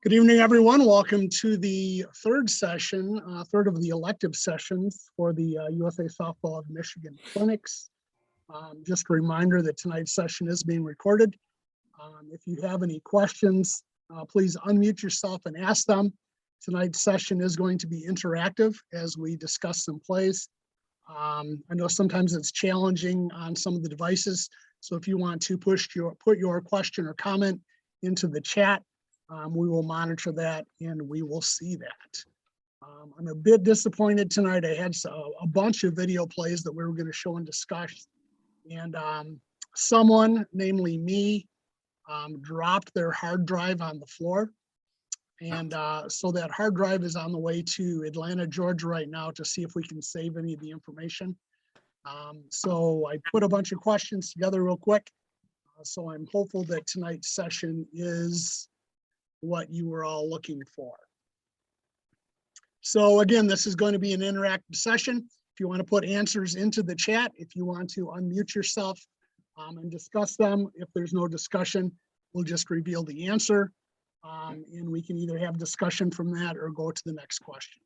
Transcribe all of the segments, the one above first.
Good evening, everyone. Welcome to the third session, third of the elective sessions for the USA Softball of Michigan Clinics. Just a reminder that tonight's session is being recorded. If you have any questions, please unmute yourself and ask them. Tonight's session is going to be interactive as we discuss some plays. I know sometimes it's challenging on some of the devices, so if you want to put your question or comment into the chat, we will monitor that and we will see that. I'm a bit disappointed tonight. I had a bunch of video plays that we were going to show and discuss, and someone, namely me, dropped their hard drive on the floor. And so that hard drive is on the way to Atlanta, Georgia right now to see if we can save any of the information. So I put a bunch of questions together real quick. So I'm hopeful that tonight's session is what you were all looking for. So again, this is going to be an interactive session. If you want to put answers into the chat, if you want to unmute yourself and discuss them, if there's no discussion, we'll just reveal the answer. And we can either have discussion from that or go to the next question.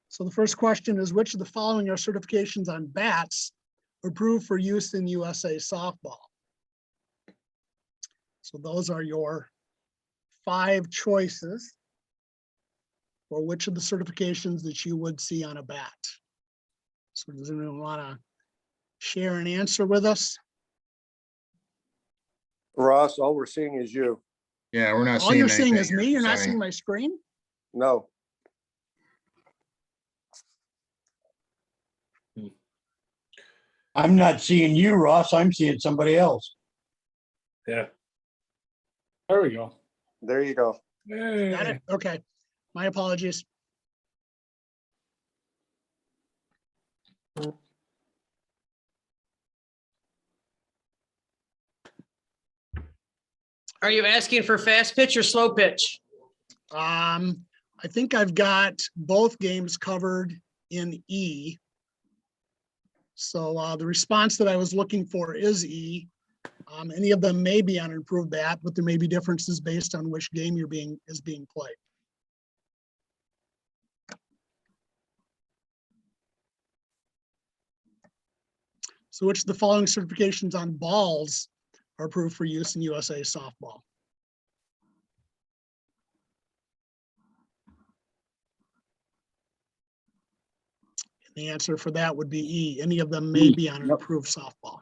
So the first question is, which of the following are certifications on bats approved for use in USA softball? So those are your 5 choices for which of the certifications that you would see on a bat. So does anyone want to share an answer with us? Ross, all we're seeing is you. Yeah, we're not All seeing you're seeing anything is me? You're not exciting. seeing my screen? No. I'm not seeing you, Ross. I'm seeing somebody else. Yeah. There we go. There you go. Got it? Okay. My apologies. Are you asking for fast pitch or slow pitch? I think I've got both games covered in E. So the response that I was looking for is E. Any of them may be on an approved bat, but there may be differences based on which game is being played. So which of the following certifications on balls are approved for use in USA softball? The answer for that would be E. Any of them may be on an approved softball.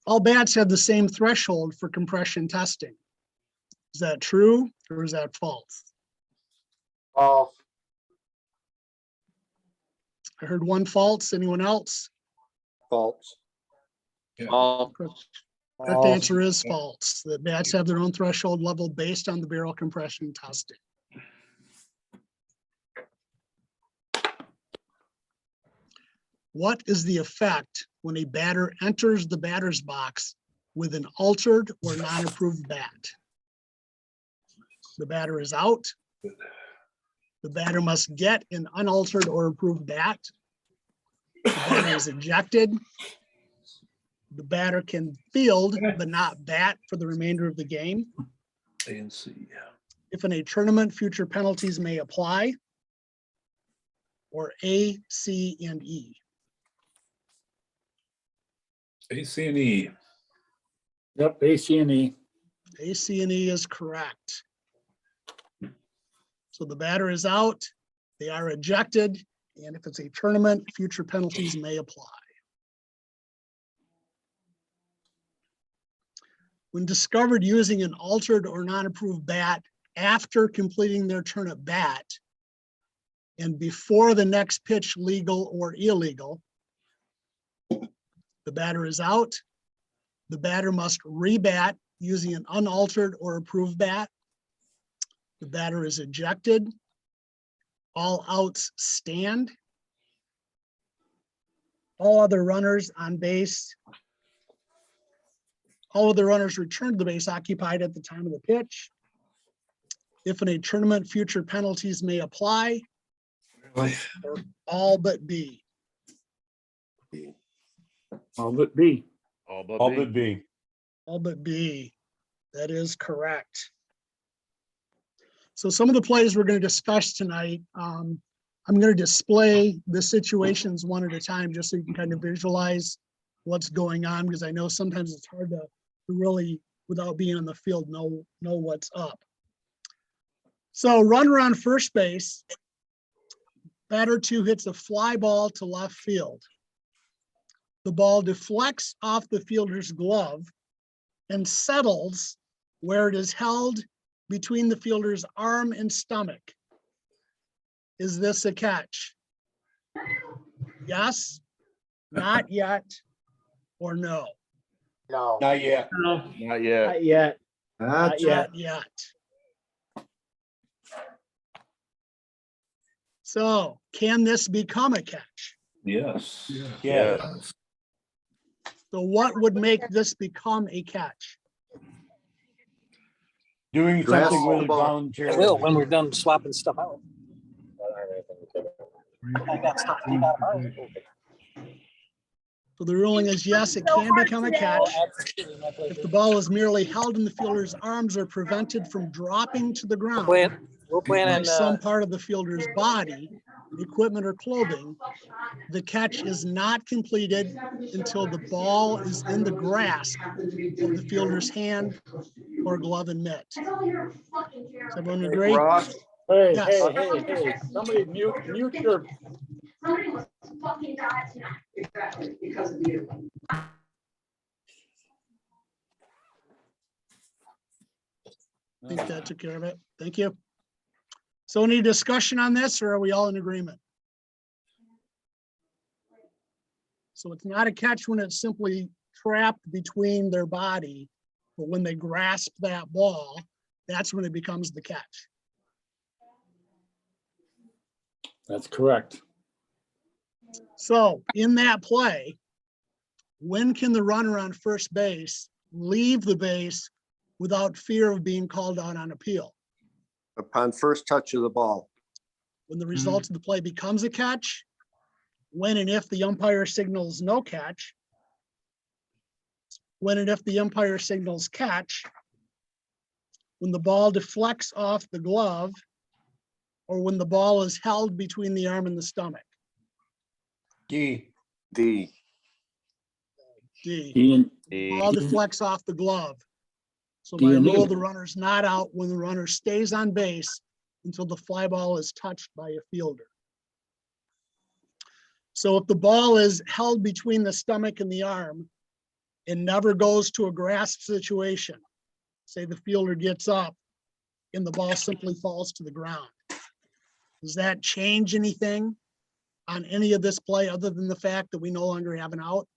All bats have the same threshold for compression testing. Is that true or is that false? False. I heard one false. Anyone else? False. Correct answer is false. The bats have their own threshold level based on the barrel compression testing. What is the effect when a batter enters the batter's box with an altered or non-approved bat? The batter is out. The batter must get an unaltered or approved bat. The batter is ejected. The batter can field but not bat for the remainder of the game. A and C. If in a tournament, future penalties may apply. Or A, C, and E. A, C, and E. Yep, AC and E. A, C, and E is correct. So the batter is out, they are ejected, and if it's a tournament, future penalties may apply. When discovered using an altered or non-approved bat after completing their turn at bat and before the next pitch, legal or illegal, the batter is out. The batter must rebat using an unaltered or approved bat. The batter is ejected. All outs stand. All other runners on base. All of the runners return to the base occupied at the time of the pitch. If in a tournament, future penalties may apply. Really? Or all but B. All but B. All but All B. but B. All but B. That is correct. So some of the plays we're going to discuss tonight, I'm going to display the situations one at a time, just so you can kind of visualize what's going on, because I know sometimes it's hard to really, without being on the field, know what's up. So runner on first base, batter 2 hits a fly ball to left field. The ball deflects off the fielder's glove and settles where it is held between the fielder's arm and stomach. Is this a catch? Yes, not yet, or no? No. Not yet. Not yet. Not yet. Not yet. Not yet. So can this become a catch? Yes. Yeah. So what would make this become a catch? Doing Grass something with it ball. voluntarily. I will when we're done swapping stuff out. So the ruling is yes, it can become a catch if the ball is merely held in the fielder's arms or prevented from dropping to the ground We'll plan by on, some part of the fielder's body, equipment, or clothing. The catch is not completed until the ball is in the grasp of the fielder's hand or glove and mitt. Does everyone agree? Ross, Hey, Yes. hey, somebody mute your, Somebody must fucking die tonight. Exactly, because of you. I think that took care of it. Thank you. So any discussion on this, or are we all in agreement? So it's not a catch when it's simply trapped between their body, but when they grasp that ball, that's when it becomes the catch. that's correct. So in that play, when can the runner on first base leave the base without fear of being called out on appeal? upon first touch of the ball. When the result of the play becomes a catch, when and if the umpire signals no catch, when and if the umpire signals catch, when the ball deflects off the glove, or when the ball is held between the arm and the stomach. D. D. D. D. Ball deflects off the glove. So D by and E. rule, the runner's not out when the runner stays on base until the fly ball is touched by a fielder. So if the ball is held between the stomach and the arm and never goes to a grasp situation, say the fielder gets up and the ball simply falls to the ground, does that change anything on any of this play other than the fact that we no longer have an out?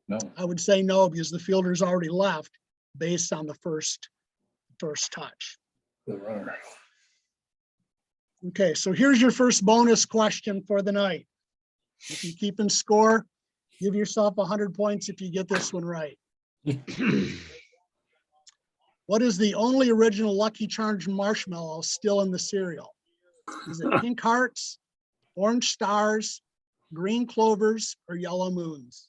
No. I would say no, because the fielder's already left based on the first touch. The runner. Okay, so here's your first bonus question for the night. If you keep in score, give yourself 100 points if you get this one right. What is the only original Lucky Charms marshmallow still in the cereal? Is it Pink Hearts, Orange Stars, Green Clovers, or Yellow Moons?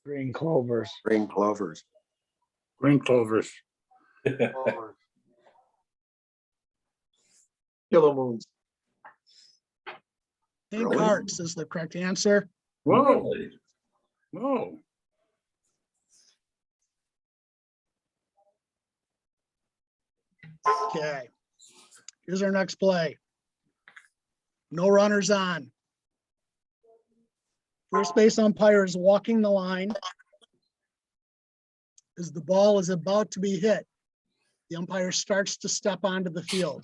Green clovers. Green clovers. Green clovers. Yellow moons. Pink Really? Hearts is the correct answer. Whoa, whoa. Okay, here's our next play. No runners on. First base umpire is walking the line. As the ball is about to be hit, the umpire starts to step onto the field.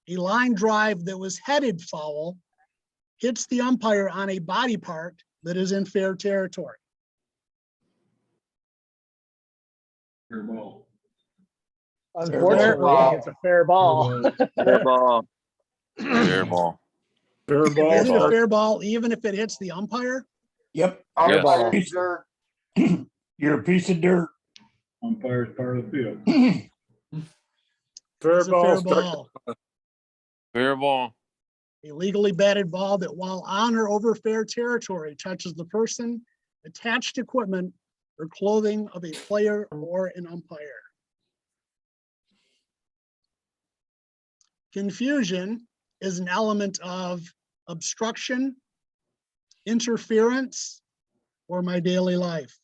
A line drive that was headed foul hits the umpire on a body part that is in fair territory. Fair ball. Unfortunately, ball. it's a fair ball. Fair ball. Fair ball. Fair Is ball. it a fair ball even if it hits the umpire? Yep, Yes. Umpire's dirt. you're a piece of dirt. Umpire's part of the field. Fair It's a fair ball. ball. Fair ball. A legally batted ball that while on or over fair territory touches the person attached equipment or clothing of a player or an umpire. Confusion is an element of obstruction, interference, or my daily life.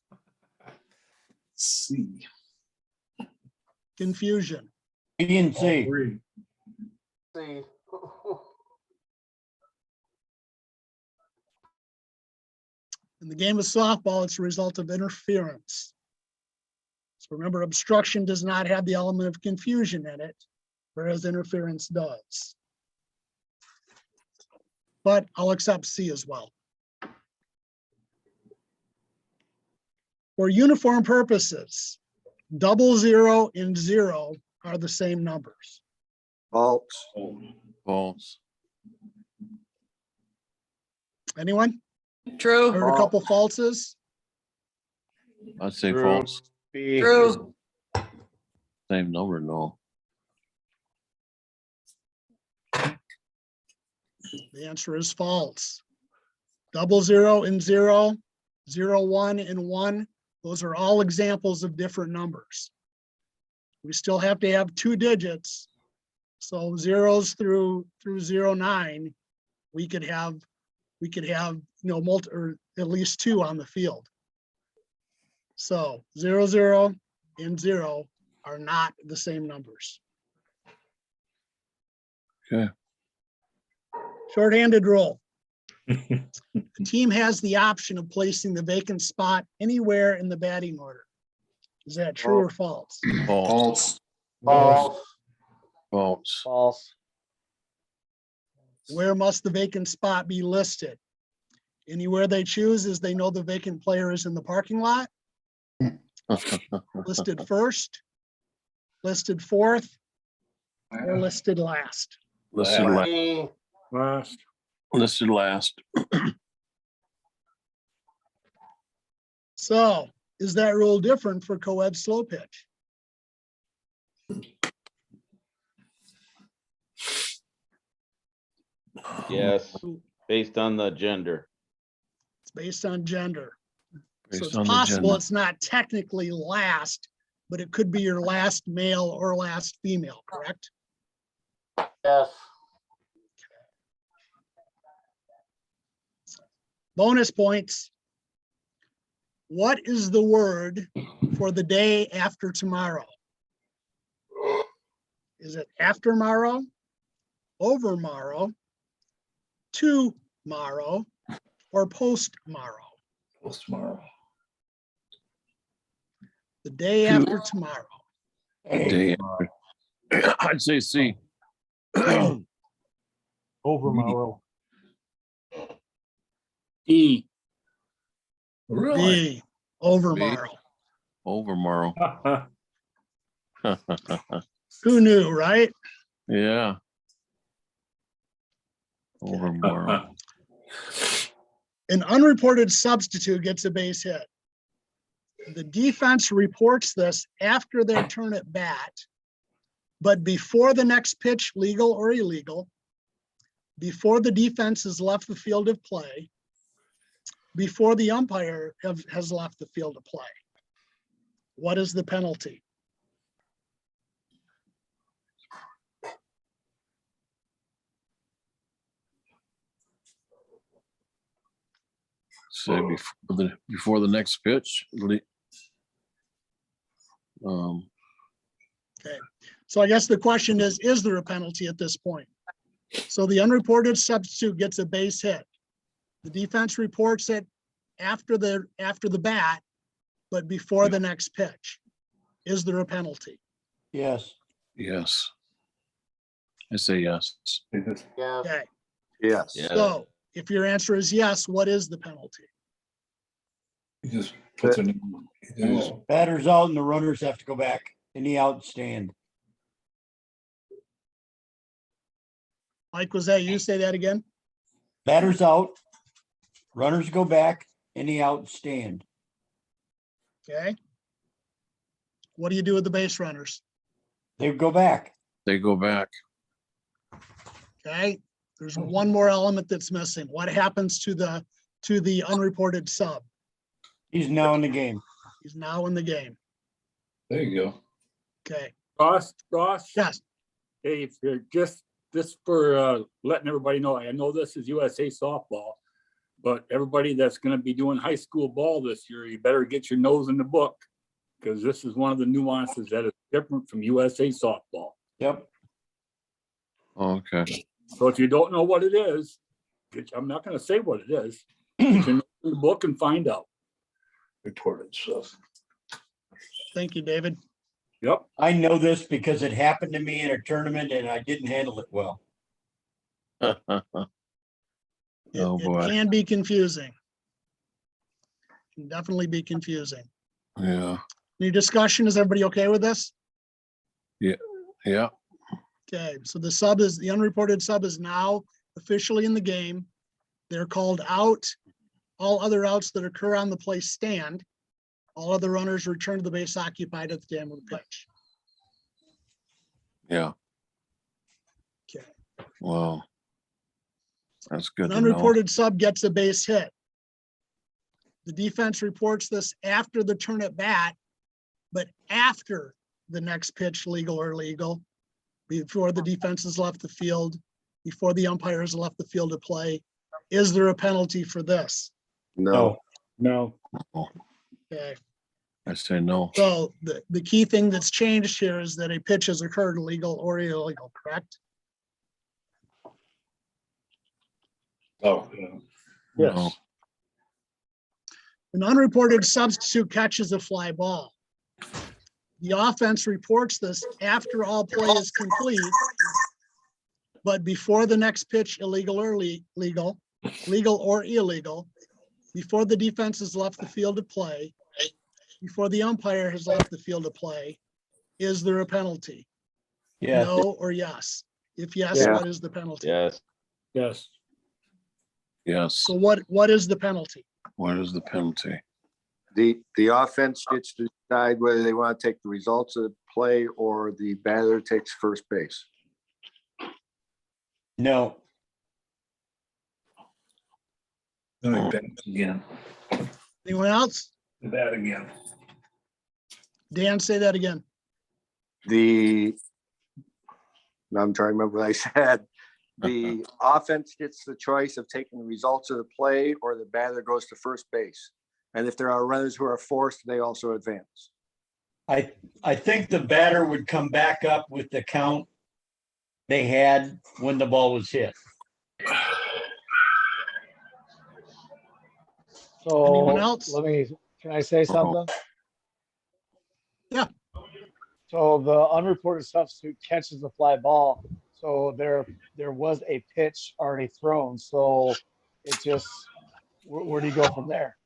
C. Confusion. B and All C. three. C. In the game of softball, it's a result of interference. So remember, obstruction does not have the element of confusion in it, whereas interference does. But I'll accept C as well. For uniform purposes, 00 and 0 are the same numbers. False. False. Anyone? True, Heard a couple falses? I'd say True. false. B. true, Same number, no. The answer is false. 00 and 0, 1 and 1, those are all examples of different numbers. We still have to have 2 digits. So zeros through 09, we could have, or at least 2 on the field. So 00 and 0 are not the same numbers. Okay. Shorthanded rule. The team has the option of placing the vacant spot anywhere in the batting order. Is that true or false? False. False. False. False. Where must the vacant spot be listed? Anywhere they choose as they know the vacant player is in the parking lot, listed first, listed fourth, or listed last. Listed last. B. Last. Listed last. So is that rule different for co-ed slow pitch? Yes, based on the gender. It's based on gender. So Based it's on the possible gender. it's not technically last, but it could be your last male or last female, correct? Yes. Bonus points. What is the word for the day after tomorrow? Is it aftermorrow, overmorrow, tomorrow, or postmorrow? Tomorrow. The day after tomorrow. Day after. I'd say C. Overmorrow. E. Really? B, overmorrow. Overmorrow. Who knew, right? Yeah. Overmorrow. An unreported substitute gets a base hit. The defense reports this after their turn at bat, but before the next pitch, legal or illegal, before the defense has left the field of play, before the umpire has left the field of play. What is the penalty? Say before the next pitch. So I guess the question is there a penalty at this point? So the unreported substitute gets a base hit. The defense reports it after the bat, but before the next pitch. Is there a penalty? Yes. Yes. I say yes. Yes. Okay, Yes. Yeah. so if your answer is yes, what is the penalty? He just puts it in. He just- Batter's out and the runners have to go back. Any out stand. Mike, was that you? Say that again? Batter's out. Runners go back. Any out stand. Okay. What do you do with the base runners? They go back. They go back. Okay, there's one more element that's missing. What happens to the unreported sub? He's now in the game. He's now in the game. There you go. Okay, Ross, yes, hey, if you're just for letting everybody know, I know this is USA softball, but everybody that's gonna be doing high school ball this year, you better get your nose in the book. Because this is one of the nuances that is different from USA softball. Yep. Okay. So if you don't know what it is, I'm not gonna say what it is. Get your nose in the book and find out. Reported stuff. thank you, David. Yep. I know this because it happened to me in a tournament and I didn't handle it well. It- Oh, boy. It can be confusing. Can definitely be confusing. Yeah, Any discussion? Is everybody okay with this? yeah. Okay, so the unreported sub is now officially in the game. They're called out. All other outs that occur on the play stand. All other runners return to the base occupied at the time of the pitch. Yeah. Okay. Wow. That's good An to know. unreported sub gets a base hit. The defense reports this after the turn at bat, but after the next pitch, legal or illegal, before the defense has left the field, before the umpire has left the field to play. Is there a penalty for this? No. No. Okay, I say no. so the key thing that's changed here is that a pitch has occurred legal or illegal, correct? Oh, yeah. Yes. No. An unreported substitute catches a fly ball. The offense reports this after all play is complete, but before the next pitch, illegal or legal or illegal, before the defense has left the field to play, before the umpire has left the field to play, is there a penalty? Yeah. No or yes? If yes, Yeah. what is the penalty? Yes, Yes. Yes. So what is the penalty? What is the penalty? The offense gets to decide whether they want to take the results of the play or the batter takes first base. No. Let me bet again. Anyone else? That again. Dan, say that again. Now I'm trying to remember what I said. The offense gets the choice of taking the results of the play or the batter goes to first base. And if there are runners who are forced, they also advance. I think the batter would come back up with the count they had when the ball was hit. Anyone So else? can I say something? Yeah. So the unreported substitute catches the fly ball. So there was a pitch already thrown. So it just, where do you go from there?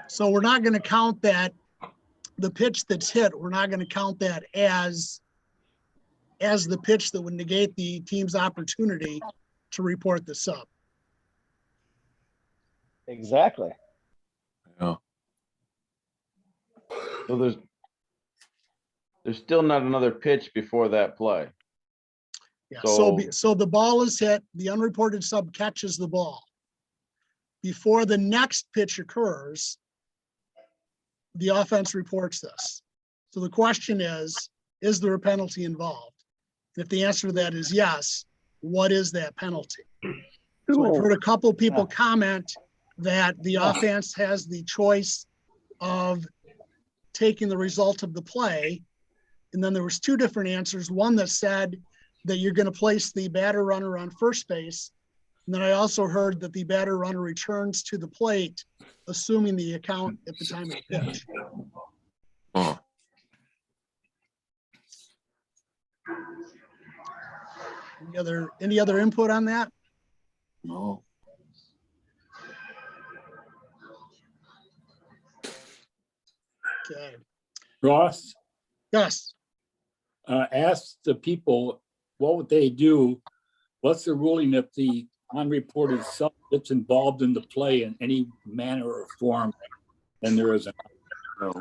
So we're not going to count that, the pitch that's hit, we're not going to count that as the pitch that would negate the team's opportunity to report the sub. Exactly. Yeah. so there's still not another pitch before that play. Yeah, So- so the ball is hit, the unreported sub catches the ball. Before the next pitch occurs, the offense reports this. So the question is there a penalty involved? If the answer to that is yes, what is that penalty? So I've heard a couple people comment that the offense has the choice of taking the result of the play. And then there was two different answers. One that said that you're going to place the batter runner on first base. And then I also heard that the batter runner returns to the plate, assuming the account at the time of the pitch. Oh, Any other input on that? no. Okay. Ross, Yes. ask the people, what would they do? What's the ruling if the unreported sub gets involved in the play in any manner or form? Then there is a No.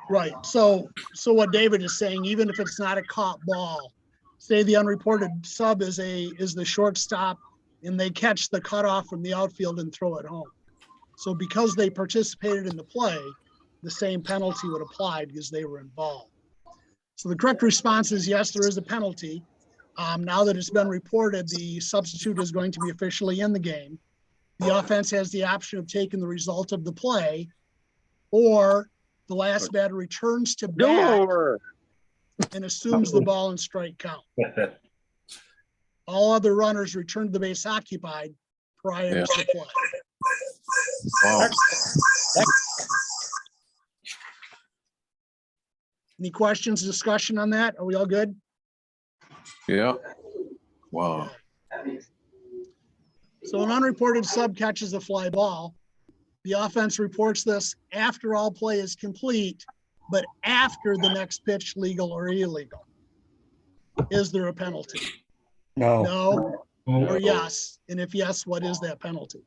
Right. So what David is saying, even if it's not a caught ball, say the unreported sub is the shortstop and they catch the cutoff from the outfield and throw it home. So because they participated in the play, the same penalty would apply because they were involved. So the correct response is yes, there is a penalty. Now that it's been reported, the substitute is going to be officially in the game. The offense has the option of taking the result of the play, or the last batter returns to bat and assumes the ball and strike count. All other runners return to the base occupied prior to the play. Wow. Any questions, discussion on that? Are we all good? Yeah. Wow. So an unreported sub catches a fly ball. The offense reports this after all play is complete, but after the next pitch, legal or illegal. Is there a penalty? No, No or yes? And if yes, what is that penalty?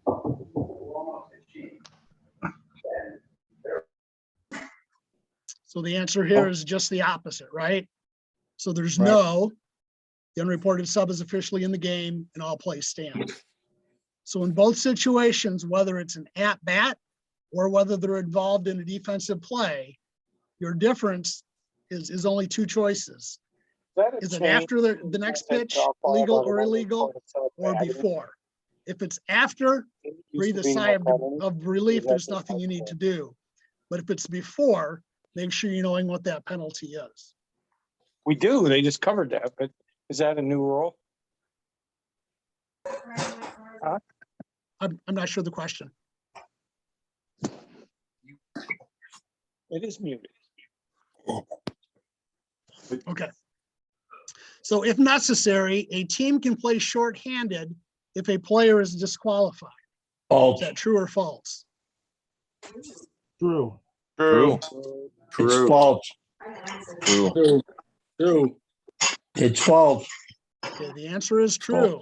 So the answer here is just the opposite, right? So there's Right. no, the unreported sub is officially in the game and all play stands. So in both situations, whether it's an at bat or whether they're involved in a defensive play, your difference is only two choices. Is it after the next pitch, legal or illegal, or before? If it's after, breathe a sigh of relief, there's nothing you need to do. But if it's before, make sure you're knowing what that penalty is. We do, they just covered that, but is that a new rule? I'm not sure the question. It is muted. Okay. So if necessary, a team can play shorthanded if a player is disqualified. Is false. that true or false? True. True. It's false. True. True. It's false. Okay, the answer is true.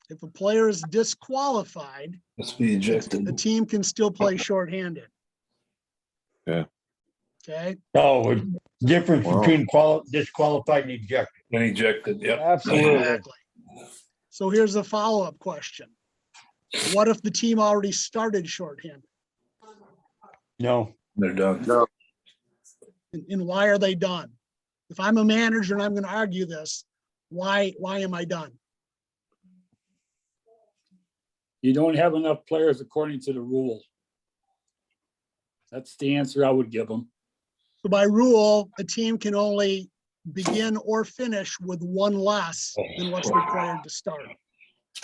If a player is disqualified, Must be ejected. the team can still play shorthanded. Yeah. Okay, No, it's difference Wow. between disqualified and ejected. And ejected, yep. Absolutely. exactly. So here's a follow-up question. What if the team already started shorthanded? No, They're done. No, And why are they done? If I'm a manager and I'm going to argue this, why am I done? You don't have enough players according to the rule. That's the answer I would give them. So by rule, a team can only begin or finish with one less than what's required to start.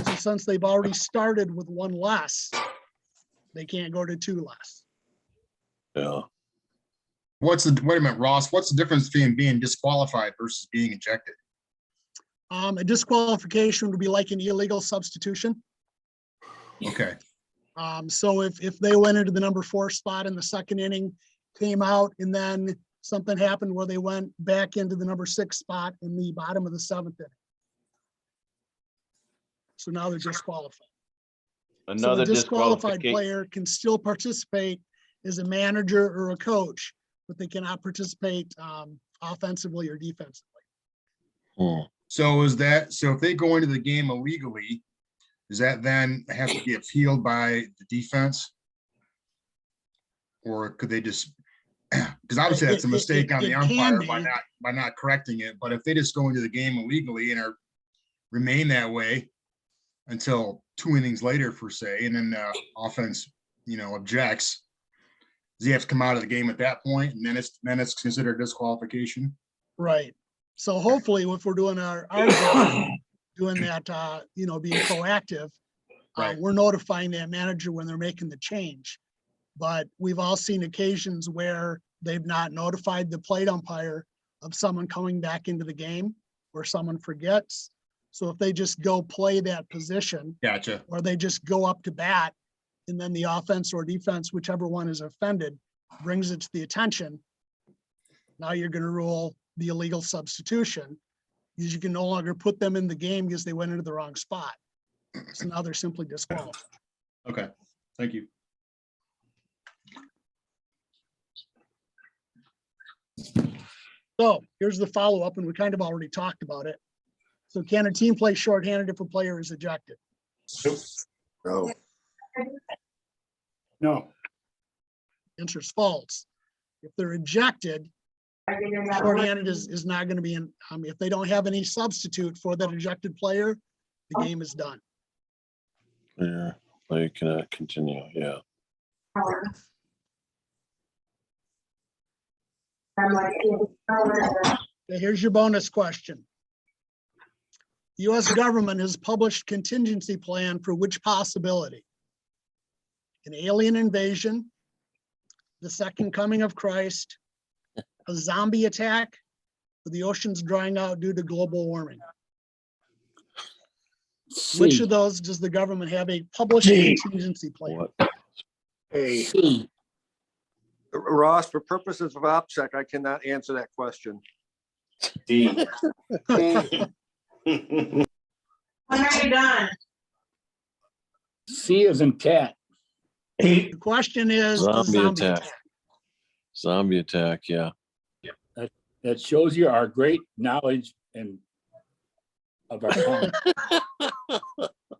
So since they've already started with one less, they can't go to two less. Yeah. Wait a minute, Ross, what's the difference between being disqualified versus being ejected? A disqualification would be like an illegal substitution. Okay, So if they went into the number 4 spot in the second inning, came out, and then something happened where they went back into the number 6 spot in the bottom of the 7th inning. So now they're disqualified. So Another a disqualified disqualification. player can still participate as a manager or a coach, but they cannot participate offensively or defensively. so if they go into the game illegally, does that then have to be appealed by the defense? Or could they just, because obviously that's a mistake on the It can umpire be. by not correcting it, but if they just go into the game illegally and remain that way until 2 innings later, per se, and then offense, objects, does he have to come out of the game at that point, and then it's considered disqualification? Right. So hopefully if we're doing our job, doing that, being proactive, Right. we're notifying that manager when they're making the change. But we've all seen occasions where they've not notified the plate umpire of someone coming back into the game, or someone forgets. So if they just go play that position, Gotcha. or they just go up to bat, and then the offense or defense, whichever one is offended, brings it to the attention, now you're going to rule the illegal substitution, because you can no longer put them in the game because they went into the wrong spot. So now they're simply disqualified. Okay, thank you. So here's the follow-up, and we kind of already talked about it. So can a team play shorthanded if a player is ejected? No. No, Answer is false. If they're ejected, shorthanded is not going to be in, if they don't have any substitute for that ejected player, the game is done. Yeah, play cannot continue, yeah. Okay, here's your bonus question. The US government has published contingency plan for which possibility? An alien invasion, the second coming of Christ, a zombie attack, or the oceans drying out due to global warming? Which C, of those does the government have a published C. contingency plan? What? A, C. Ross, for purposes of OPSEC, I cannot answer that question. D. When are you done? C is in cat. The question is the Zombie zombie attack. attack. Zombie attack, yeah. That shows you our great knowledge and of our time.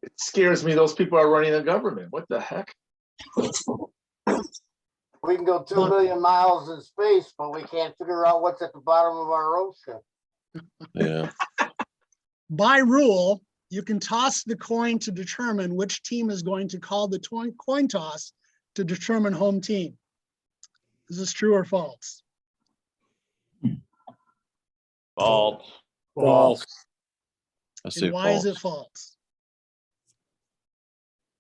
It scares me. Those people are running the government. What the heck? We can go 2 million miles in space, but we can't figure out what's at the bottom of our ocean. Yeah, By rule, you can toss the coin to determine which team is going to call the coin toss to determine home team. Is this true or false? False. False, I say And why is false. it false?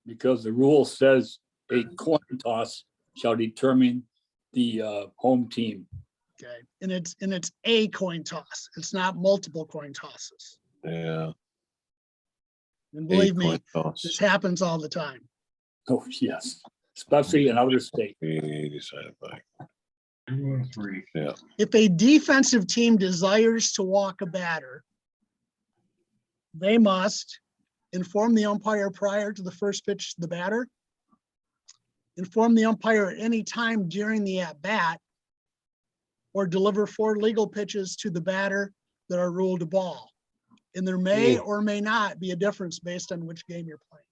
because the rule says a coin toss shall determine the home team. Okay, and it's a coin toss. It's not multiple coin tosses. Yeah. And believe me, Eight coin toss. this happens all the time. Oh, yes, especially in outer state. We decided by, 2 and 3. yeah. If a defensive team desires to walk a batter, they must inform the umpire prior to the first pitch to the batter, inform the umpire at any time during the at-bat, or deliver 4 legal pitches to the batter that are ruled a ball. And there may or may not be a difference based on which game you're playing.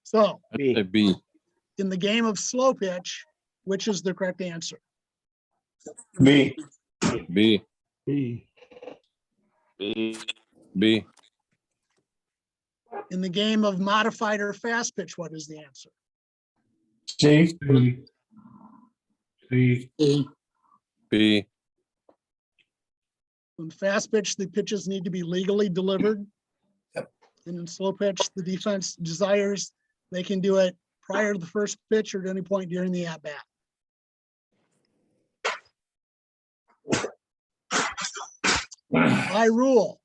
So I'd say B. in the game of slow pitch, which is the correct answer? B. B. B. B. B. In the game of modified or fast pitch, what is the answer? C. C. B. In fast pitch, the pitches need to be legally delivered. Yep. And in slow pitch, the defense desires, they can do it prior to the first pitch or at any point during the at-bat. By rule,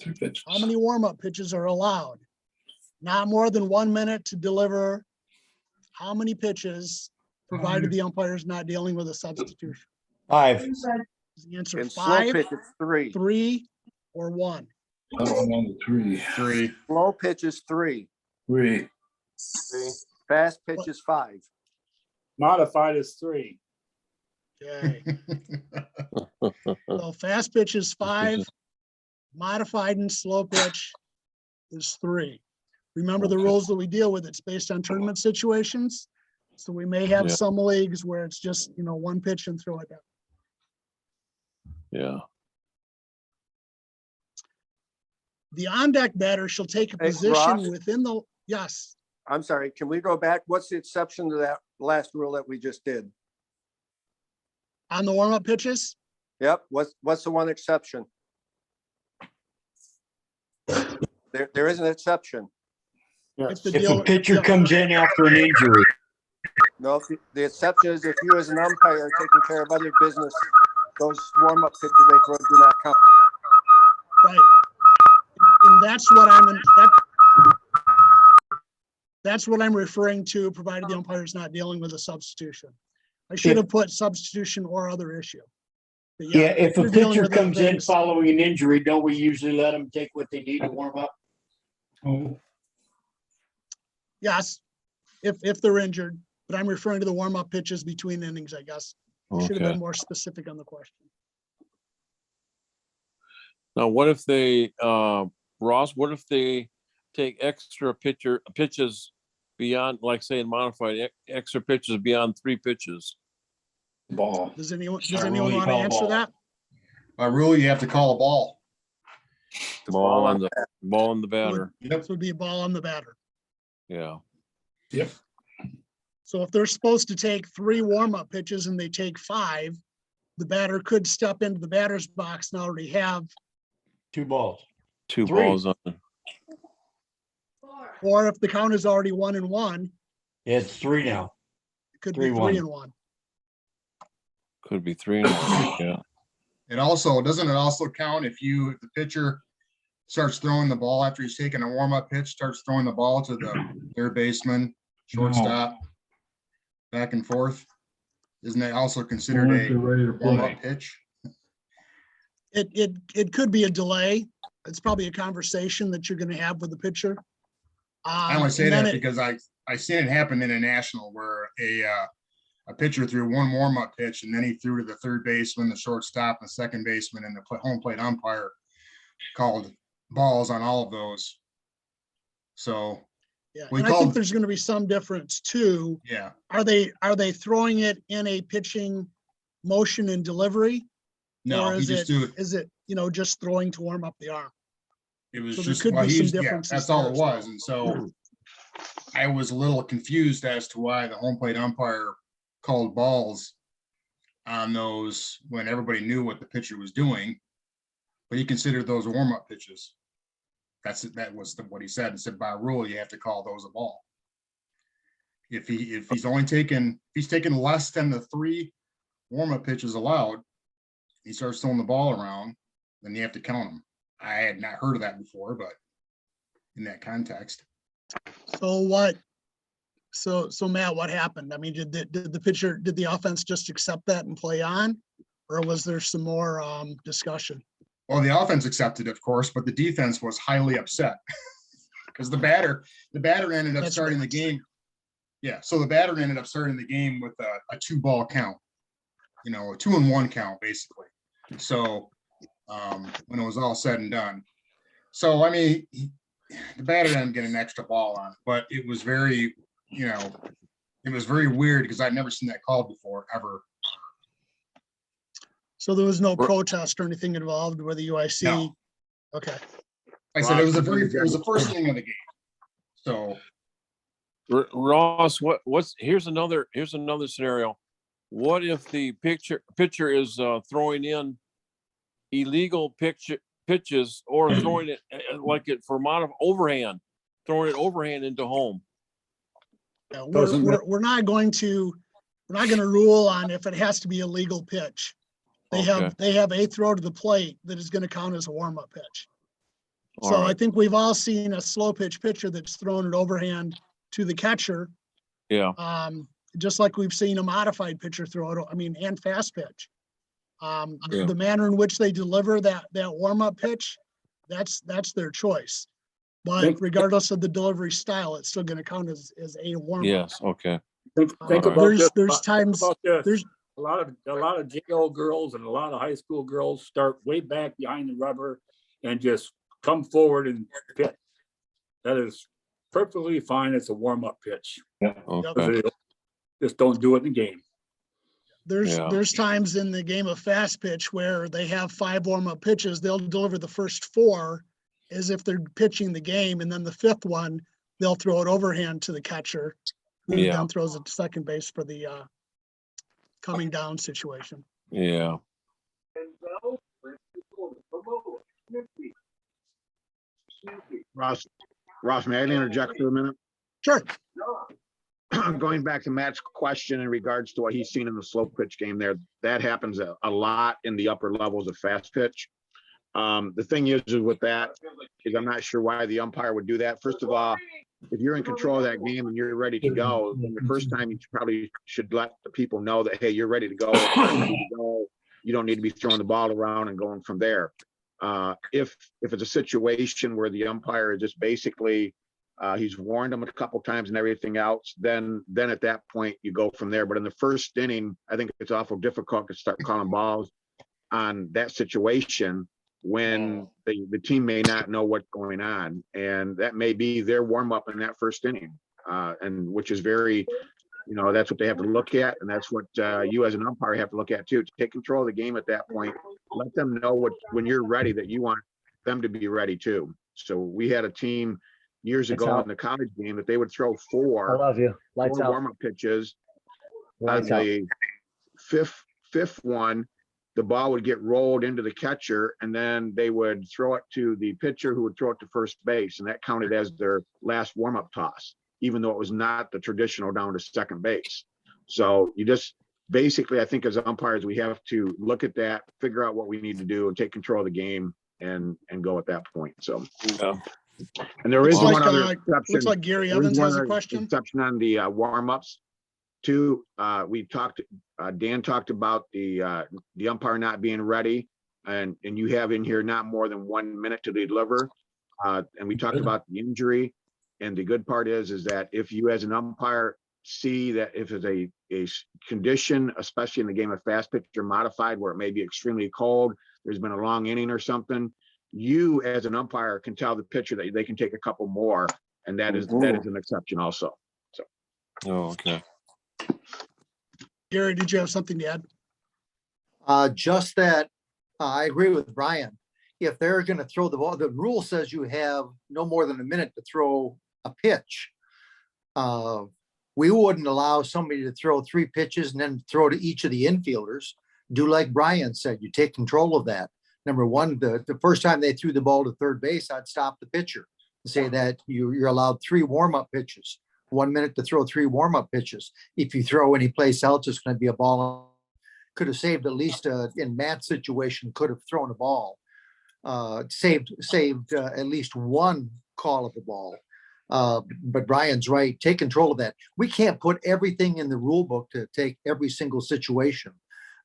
3 pitches. how many warm-up pitches are allowed? Not more than 1 minute to deliver how many pitches, provided the umpire is not dealing with a substitution? 5. Is the answer In slow 5, pitch, it's 3. 3, or 1? I'm on the 3. 3. Slow pitch is 3. 3. Fast pitch is 5. Modified is 3. Okay, so fast pitch is 5, modified and slow pitch is 3. Remember the rules that we deal with, it's based on tournament situations. So we may have Yeah. some leagues where it's just, 1 pitch and throw it down. Yeah. The on-deck batter shall take a Hey, position Ross? within the, yes, I'm sorry, can we go back? What's the exception to that last rule that we just did? on the warm-up pitches. Yep, what's the one exception? There is an exception. If the If deal- a pitcher yeah. comes in after an injury, No, the exception is if you as an umpire are taking care of other business, those warm-up pitches they throw do not count. Right. And that's what that's what I'm referring to, provided the umpire is not dealing with a substitution. I should have put substitution or other issue. But yeah, if a you're dealing pitcher with other comes in things. following an injury, don't we usually let them take what they need to warm up? Oh, Yes, if they're injured, but I'm referring to the warm-up pitches between innings, I guess. I should have Okay. been more specific on the question. Now, what if they, Ross, what if they take extra pitches beyond, like say in modified, extra pitches beyond 3 pitches? Ball. Does anyone really want to call answer ball. that? By rule, you have to call a ball. Ball on the batter. Yep. This would be a ball on the batter. Yeah. Yep. So if they're supposed to take 3 warm-up pitches and they take 5, the batter could step into the batter's box and already have, 2 balls. 2 3. balls on. or if the count is already 1-1, It's 3 now. it could be 3-1. 3-1. Could be 3 and 1. Yeah. It also, doesn't it also count if the pitcher starts throwing the ball after he's taken a warm-up pitch, starts throwing the ball to the third baseman, shortstop, back and forth? Isn't that also considered a warm-up pitch? It could be a delay. It's probably a conversation that you're going to have with the pitcher. I only say And then that because I seen it happen in a national where a pitcher threw one warm-up pitch and then he threw to the third baseman, the shortstop, and the second baseman, and the home plate umpire called balls on all of those. So, Yeah, we and I think called- there's going to be some difference too. yeah, Are they throwing it in a pitching motion and delivery? no, Or he is just it, do it. is it, just throwing to warm up the arm? It was So there just, could well, be some he's, yeah, differences that's all there it as well. was. And so I was a little confused as to why the home plate umpire called balls on those when everybody knew what the pitcher was doing. But he considered those warm-up pitches. That was what he said. He said by rule, you have to call those a ball. If he's taken less than the 3 warm-up pitches allowed, he starts throwing the ball around, then you have to count them. I had not heard of that before, but in that context. So Matt, what happened? I mean, did the offense just accept that and play on? Or was there some more discussion? Well, the offense accepted, of course, but the defense was highly upset because the batter ended up That's starting the right. game. Yeah, so the batter ended up starting the game with a 2-ball count, a 2-1 count, basically. So when it was all said and done. So, I mean, the batter didn't get an extra ball on, but it was very, it was very weird because I'd never seen that called before, ever. So there was no protest or anything involved with the UIC? No. Okay. Like I said, it was the first inning of the game. So, Ross, here's another scenario. What if the pitcher is throwing in illegal pitches or throwing it overhand, throwing it overhand into home? Yeah, Doesn't we're not going to rule on if it has to be a legal pitch. They have a throw to the plate that is going to count as a warm-up pitch. All So I right. think we've all seen a slow pitch pitcher that's thrown it overhand to the catcher. Yeah. Just like we've seen a modified pitcher throw it, and fast pitch. Yeah. The manner in which they deliver that warm-up pitch, that's their choice. But Think- regardless of the delivery style, it's still going to count as a warm-up. Yes. Okay. Think All right. about this. There's times, Think about this. there's- a lot of JO girls and a lot of high school girls start way back behind the rubber and just come forward and pitch. That is perfectly fine. It's a warm-up pitch. Okay. They just don't do it in the game. Yeah. There's times in the game of fast pitch where they have 5 warm-up pitches. They'll deliver the first 4 as if they're pitching the game, and then the 5th one, they'll throw it overhand to the catcher, who Yeah. then throws it to second base for the coming down situation. Yeah. Ross, may I interject for a minute? Sure. Going back to Matt's question in regards to what he's seen in the slow pitch game there, that happens a lot in the upper levels of fast pitch. The thing is with that is I'm not sure why the umpire would do that. First of all, if you're in control of that game and you're ready to go, then the first time you probably should let the people know that, hey, you're ready to go. You don't need to be throwing the ball around and going from there. If it's a situation where the umpire is just basically he's warned them a couple times and everything else, then at that point you go from there. But in the first inning, I think it's awful difficult to start calling balls on that situation when the team may not know what's going on. And that may be their warm up in that first inning. And which is very, that's what they have to look at. And that's what you as an umpire have to look at too. To take control of the game at that point, let them know when you're ready, that you want them to be ready too. So we had a team years ago in the college game that they would throw I four love you. Lights out. warm-up pitches. On Lights out. the fifth one, the ball would get rolled into the catcher, and then they would throw it to the pitcher, who would throw it to first base, and that counted as their last warm-up toss, even though it was not the traditional down to second base. So you just basically, I think as umpires, we have to look at that, figure out what we need to do, and take control of the game and go at that point. So. Yeah. And there is Looks one like, other exception. Looks like Gary There is Evans one has a other question. Exception on the warm-ups too. Dan talked about the umpire not being ready, and you have in here not more than 1 minute to deliver. And we talked about the injury. And the good part is that if you as an umpire see that if it's a condition, especially in the game of fast pitch or modified, where it may be extremely cold, there's been a long inning or something, you as an umpire can tell the pitcher that they can take a couple more, and that is an exception also. So. Oh, okay. Gary, did you have something to add? Just that, I agree with Brian. If they're going to throw the ball, the rule says you have no more than a minute to throw a pitch. We wouldn't allow somebody to throw 3 pitches and then throw to each of the infielders. Do like Brian said, you take control of that. Number one, the first time they threw the ball to third base, I'd stop the pitcher and say that you're allowed 3 warm-up pitches, 1 minute to throw 3 warm-up pitches. If you throw any place else, it's going to be a ball. Could have saved at least in Matt's situation, could have thrown a ball, saved at least one call of the ball. But Brian's right. Take control of that. We can't put everything in the rule book to take every single situation.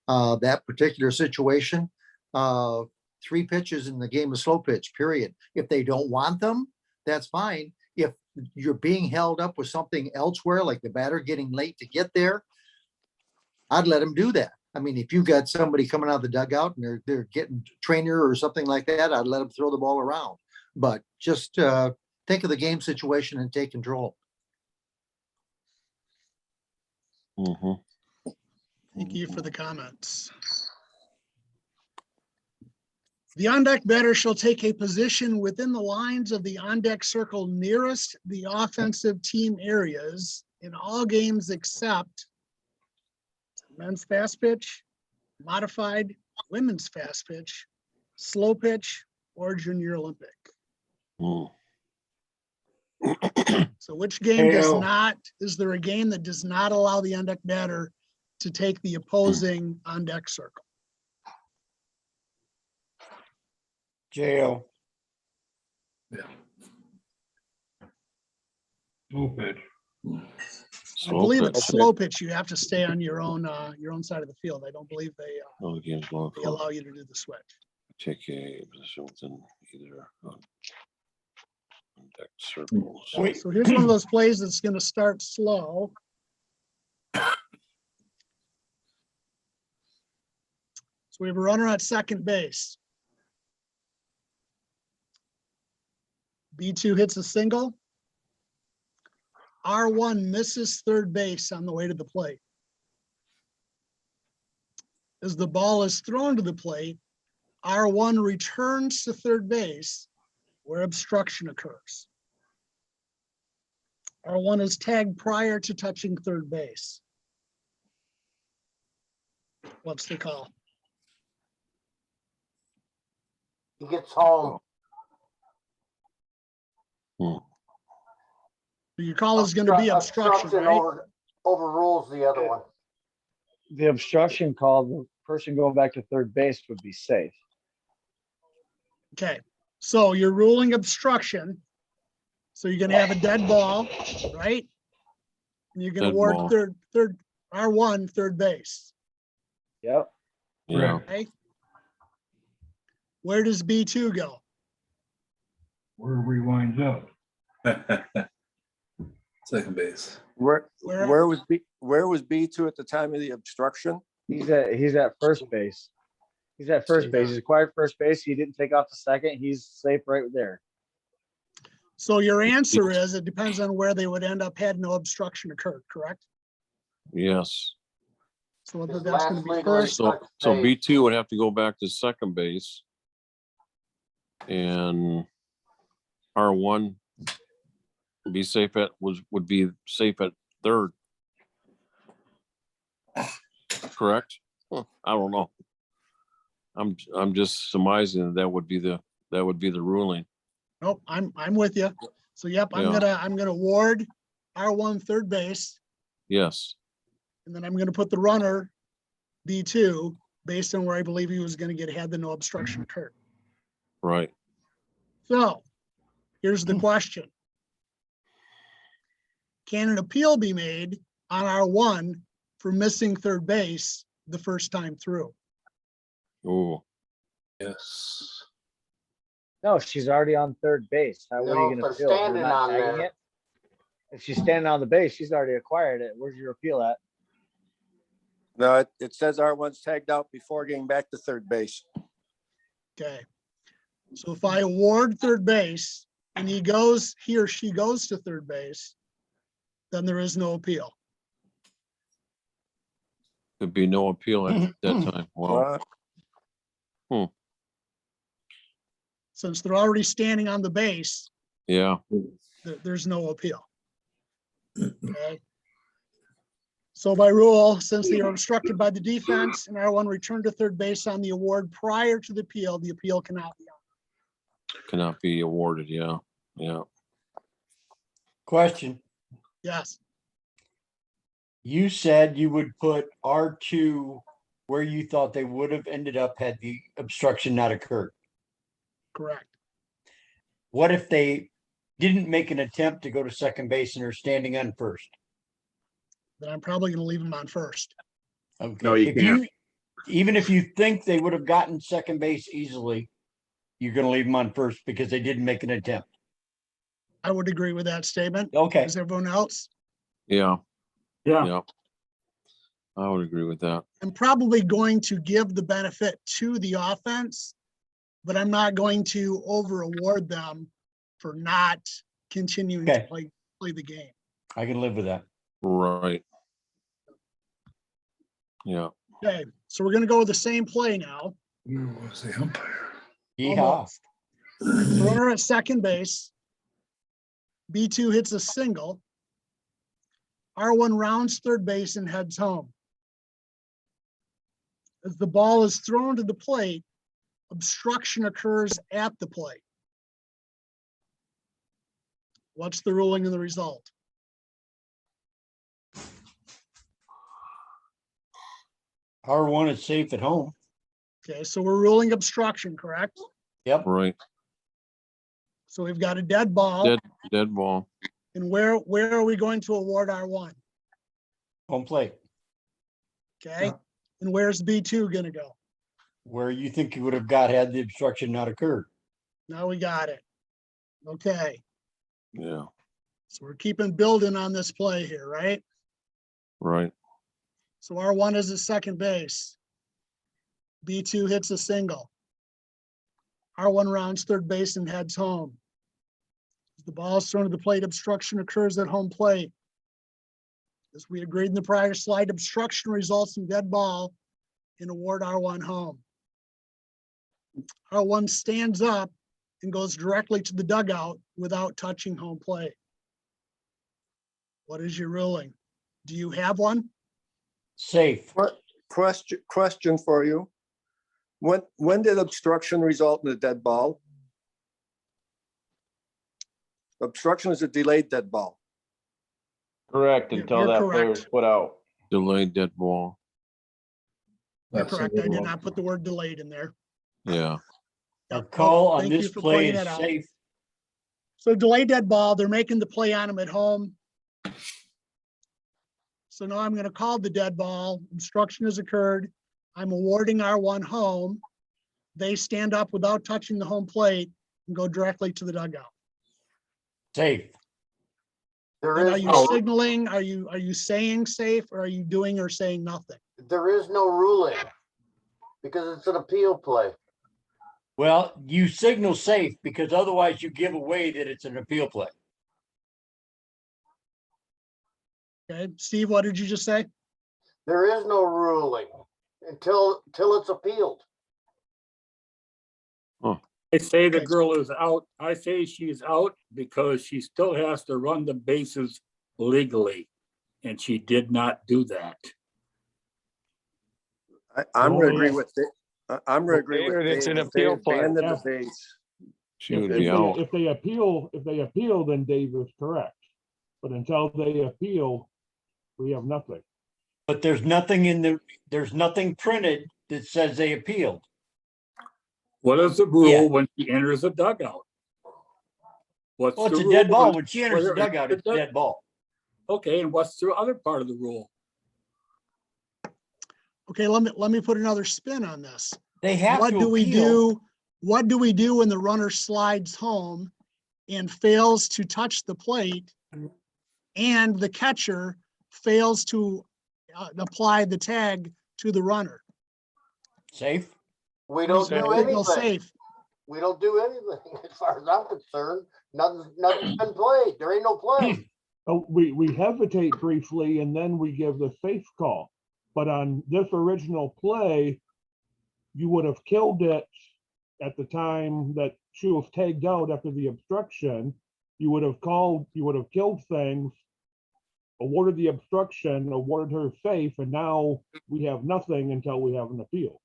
That particular situation, 3 pitches in the game of slow pitch, period. If they don't want them, that's fine. If you're being held up with something elsewhere, like the batter getting late to get there, I'd let them do that. I mean, if you got somebody coming out of the dugout and they're getting trainer or something like that, I'd let them throw the ball around. But just think of the game situation and take control. Thank you for the comments. The on-deck batter shall take a position within the lines of the on-deck circle nearest the offensive team areas in all games except men's fast pitch, modified, women's fast pitch, slow pitch, or junior Olympic. So which game is there a game that does not allow the on-deck batter to take the opposing on-deck circle? JO. Slow pitch. I believe it's slow pitch. You have to stay on your own side of the field. I don't believe they allow you to do the switch. Take a position within either deck circles. So here's one of those plays that's going to start slow. So we have a runner at second base. B2 hits a single. R1 misses third base on the way to the plate. As the ball is thrown to the plate, R1 returns to third base where obstruction occurs. R1 is tagged prior to touching third base. What's the call? He gets home. Your call is going to be obstruction, right? Overrules the other one. The obstruction call, the person going back to third base would be safe. Okay, so you're ruling obstruction. So you're going to have a dead ball, right? And you're going to award third R1 third base. Yep. Yeah. Okay. Where does B2 go? Where he winds up. Second base. Where was B2 at the time of the obstruction? He's at first base. He's at first base. He's acquired first base. He didn't take off the second. He's safe right there. So your answer is, it depends on where they would end up had no obstruction occurred, correct? Yes. So whether His that's gonna last be legally first, So, touched so base. B2 would have to go back to second base. And R1 be safe at, would be safe at third. Correct? Huh, I don't know. I'm just surmising that would be the ruling. nope, I'm with you. So yep, I'm Yeah. gonna award R1 third base, Yes, and then I'm gonna put the runner B2 based on where I believe he was gonna get had the no obstruction occurred. right. So here's the question. Can an appeal be made on R1 for missing third base the first time through? Oh, Yes. No, she's already on third base. How, what are No, you if gonna they're appeal? You're standing not on tagging there. it? If she's standing on the base, she's already acquired it. Where's your appeal at? No, it says R1's tagged out before getting back to third base. Okay. So if I award third base and he or she goes to third base, then there is no appeal. there'd be no appeal at that time. Wow. Since they're already standing on the base, Yeah, there's no appeal. Okay. So by rule, since they are obstructed by the defense and R1 returned to third base on the award prior to the appeal cannot be on. cannot be awarded. Yeah, yeah. Question. Yes, You said you would put R2 where you thought they would have ended up had the obstruction not occurred. correct. What if they didn't make an attempt to go to second base and are standing on first? Then I'm probably gonna leave him on first. Okay. No, you If can't. even if you think they would have gotten second base easily, you're gonna leave them on first because they didn't make an attempt. I would agree with that statement. Okay. Is everyone else? Yeah, Yeah. yeah. I would agree with that. I'm probably going to give the benefit to the offense, but I'm not going to over award them for not continuing to Okay. play the game. I can live with that. Right. Yeah. Okay, so we're gonna go with the same play now. Where was the umpire? Yeehaw. Almost. Runner at second base. B2 hits a single. R1 rounds third base and heads home. As the ball is thrown to the plate, obstruction occurs at the plate. What's the ruling and the result? R1 is safe at home. Okay, so we're ruling obstruction, correct? Yep. Right. So we've got a dead ball. Dead ball. And where are we going to award R1? Home plate. Okay, and where's B2 gonna go? Where you think you would have got had the obstruction not occurred. Now we got it. Okay, Yeah. so we're keeping building on this play here, right? Right. So R1 is at second base. B2 hits a single. R1 rounds third base and heads home. As the ball is thrown to the plate, obstruction occurs at home plate. As we agreed in the prior slide, obstruction results in dead ball and award R1 home. R1 stands up and goes directly to the dugout without touching home plate. What is your ruling? Do you have one? Safe. Question for you. When did obstruction result in a dead ball? Obstruction is a delayed dead ball. Correct, You're- until you're that player correct. is put out. Delayed dead ball. You're That's a correct. I did little- not put the word delayed in there. Yeah. Our Yep. call on Thank you this for play pointing is that out. safe. So delayed dead ball, they're making the play on him at home. So now I'm gonna call the dead ball. Obstruction has occurred. I'm awarding R1 home. They stand up without touching the home plate and go directly to the dugout. Safe. There And are is you no, signaling, are you saying safe, or are you doing or saying nothing? there is no ruling. because it's an appeal play. Well, you signal safe because otherwise you give away that it's an appeal play. Okay, Steve, what did you just say? There is no ruling until it's appealed. I say the Okay. girl is out. I say she's out because she still has to run the bases legally. And she did not do that. I'm gonna agree Oh, with it. I'm gonna agree with It's an Dave. If they appeal play. abandon Yeah. the base. She would be out. If they appeal, then Dave is correct. But until they appeal, we have nothing. But there's nothing printed that says they appealed. What is the Yeah. rule when she enters a dugout? What's Well, it's the a dead rule ball. When she enters the whether dugout, it's a dead ball. Okay, and what's the other part of the rule? Okay, let me put another spin on this. They have What to do we appeal. do? What do we do when the runner slides home and fails to touch the plate and the catcher fails to apply the tag to the runner? Safe. We don't do Signal anything. safe. We don't do anything as far as I'm concerned. Nothing's been played. There ain't no play. Oh, we hesitate briefly and then we give the safe call. But on this original play, you would have killed it at the time that she was tagged out after the obstruction. You would have killed things, awarded the obstruction, awarded her safe, and now we have nothing until we have an appeal.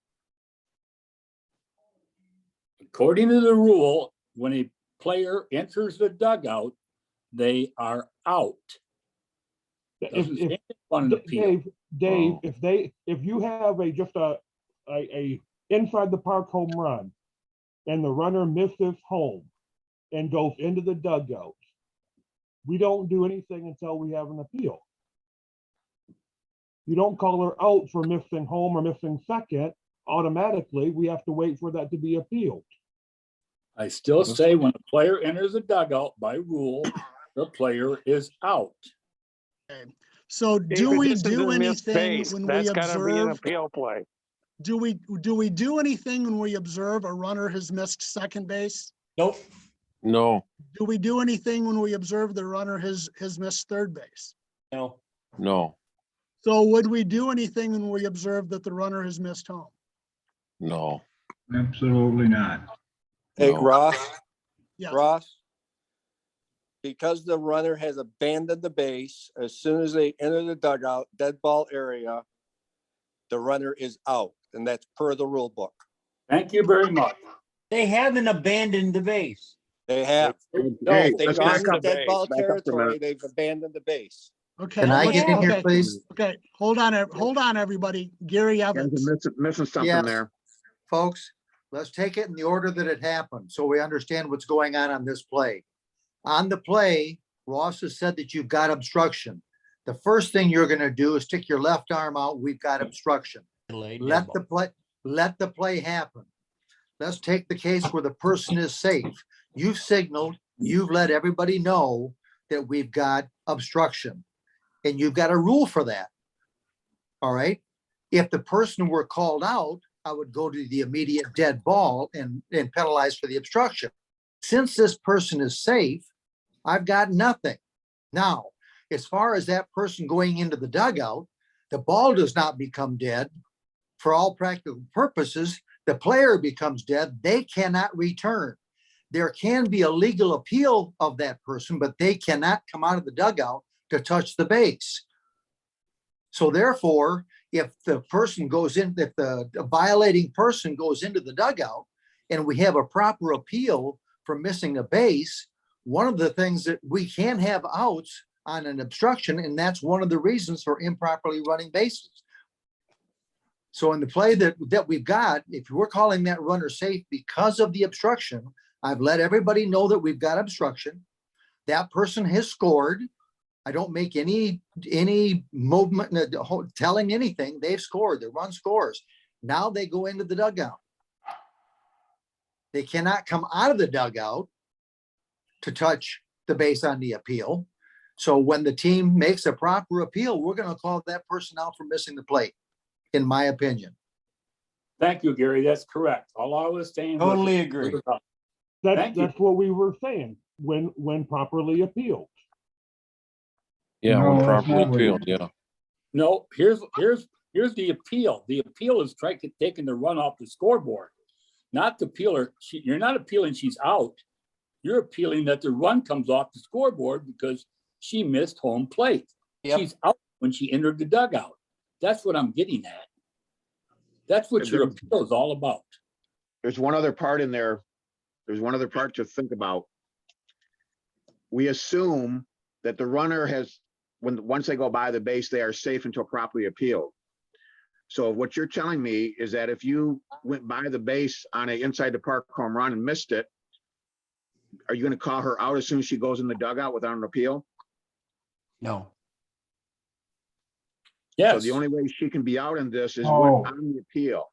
According to the rule, when a player enters the dugout, they are out. Doesn't say on an appeal. Dave, Oh. if you have a inside the park home run and the runner misses home and goes into the dugout, we don't do anything until we have an appeal. You don't call her out for missing home or missing second. Automatically, we have to wait for that to be appealed. I still say when a player enters a dugout by rule, the player is out. So do we do anything when we That's gotta be an observe? appeal play. Do we do anything when we observe a runner has missed second base? Nope. No, Do we do anything when we observe the runner has missed third base? No. no, So would we do anything when we observe that the runner has missed home? no. Absolutely not. Hey, No. Ross, Yes. Ross. Because the runner has abandoned the base, as soon as they enter the dugout, dead ball area, the runner is out, and that's per the rule book. Thank you very much. They haven't abandoned the base. They have. Hey, If they let's gone back into up. dead ball Back up for a territory, minute. they've abandoned the base. Okay. Can I let's- get in here, okay, please? Okay, hold on, everybody. Gary Guys Evans. are missing something Yes. there. Folks, let's take it in the order that it happened, so we understand what's going on this play. On the play, Ross has said that you've got obstruction. The first thing you're gonna do is stick your left arm out, we've got obstruction. Let the play happen. Let's take the case where the person is safe. You've signaled, you've let everybody know that we've got obstruction. And you've got a rule for that. All right? If the person were called out, I would go to the immediate dead ball and penalize for the obstruction. Since this person is safe, I've got nothing. Now, as far as that person going into the dugout, the ball does not become dead. For all practical purposes, the player becomes dead. They cannot return. There can be a legal appeal of that person, but they cannot come out of the dugout to touch the base. So therefore, if the person goes in, if the violating person goes into the dugout and we have a proper appeal for missing a base, one of the things that we can have outs on an obstruction, and that's one of the reasons for improperly running bases. So in the play that we've got, if we're calling that runner safe because of the obstruction, I've let everybody know that we've got obstruction. That person has scored. I don't make any movement, telling anything. They've scored. The run scores. Now they go into the dugout. They cannot come out of the dugout to touch the base on the appeal. So when the team makes a proper appeal, we're going to call that person out for missing the plate, in my opinion. Thank you, Gary. That's correct. All I was saying. was- Totally agree. Thank you. That's what we were saying, when properly appealed. Yeah, No, when that's properly not what it appealed, yeah. No, here's the appeal. The appeal is taking the run off the scoreboard, not the appealer. You're not appealing she's out. You're appealing that the run comes off the scoreboard because she missed home plate. Yep. She's out when she entered the dugout. That's what I'm getting at. That's what your appeal is all about. There's one other part in there. There's one other part to think about. We assume that the runner has, once they go by the base, they are safe until properly appealed. So what you're telling me is that if you went by the base on a inside the park home run and missed it, are you going to call her out as soon as she goes in the dugout without an appeal? No. Yes. So the only way she can be out in this is Oh. on the appeal.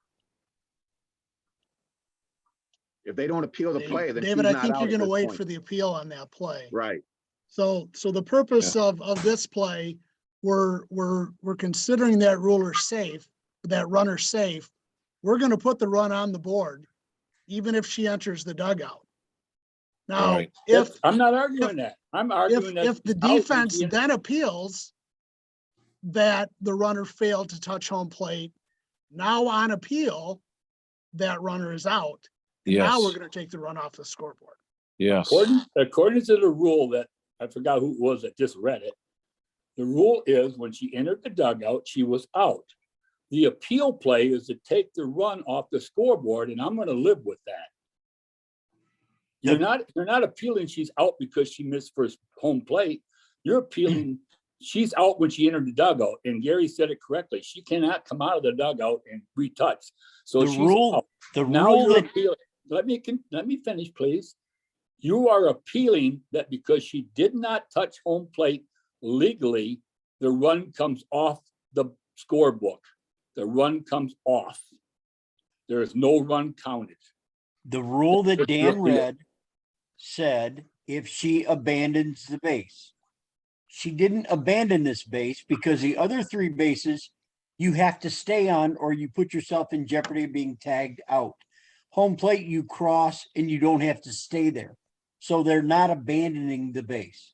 If they don't appeal the play, then she's David, I not think out you're at gonna this wait point. for the appeal on that play. Right. So the purpose of this play, we're considering that ruler safe, that runner safe. We're gonna put the run on the board, even if she enters the dugout. Now, Right. if I'm not arguing that. I'm arguing that. if the she's out when defense she- then appeals that the runner failed to touch home plate, now on appeal, that runner is out. And now Yes. we're gonna take the run off the scoreboard. Yes. According to the rule that, I forgot who it was that just read it. The rule is when she entered the dugout, she was out. The appeal play is to take the run off the scoreboard, and I'm gonna live with that. You're not appealing she's out because she missed first home plate. You're appealing she's out when she entered the dugout, and Gary said it correctly. She cannot come out of the dugout and retouch. So The she's rule, out. the Now rule you're that, appealing. Let me finish, please. You are appealing that because she did not touch home plate legally, the run comes off the scorebook. The run comes off. There is no run counted. the rule that That's your Dan appeal. read said if she abandons the base. She didn't abandon this base because the other three bases you have to stay on or you put yourself in jeopardy of being tagged out. Home plate, you cross and you don't have to stay there. So they're not abandoning the base.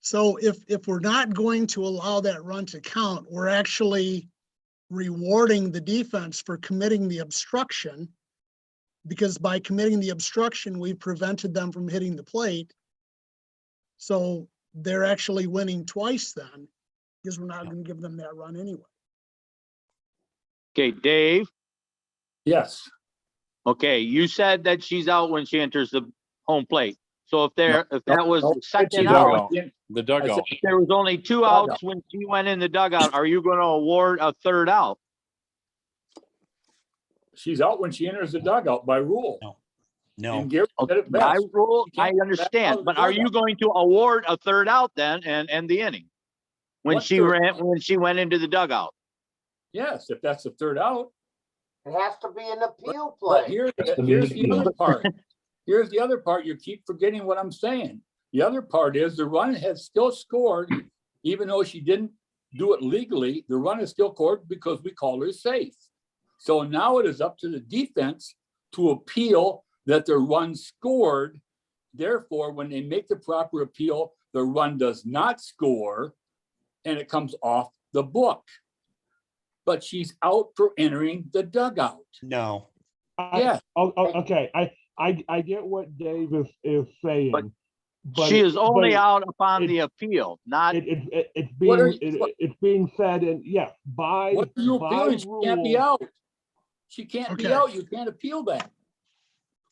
So if we're not going to allow that run to count, we're actually rewarding the defense for committing the obstruction. Because by committing the obstruction, we prevented them from hitting the plate. So they're actually winning twice then, because we're not going to give them that run anyway. Okay, Dave, Yes. okay, you said that she's out when she enters the home plate. So if that was No, the second she's out, The dugout. if there was only two Dugout. outs when she went in the dugout, are you gonna award a third out? She's out when she enters the dugout by rule. No. And Gary said it By best. rule, She I can't come back out understand, of but the are you dugout. going to award a third out then and end the inning? When What she third? when she went into the dugout? Yes, if that's the third out. It has to be an appeal But play. here's the other part. Here's the other part. You keep forgetting what I'm saying. The other part is the run has still scored, even though she didn't do it legally. The run is still scored because we call her safe. So now it is up to the defense to appeal that the run scored. Therefore, when they make the proper appeal, the run does not score and it comes off the book. But she's out for entering the dugout. No. Yeah. Okay, I get what Dave is saying. But She is only but out upon it- the appeal, not, it's What are being, you- it's being said, and yes, by What are you appealing? She can't be rule. out. She can't be Okay. out. You can't appeal that.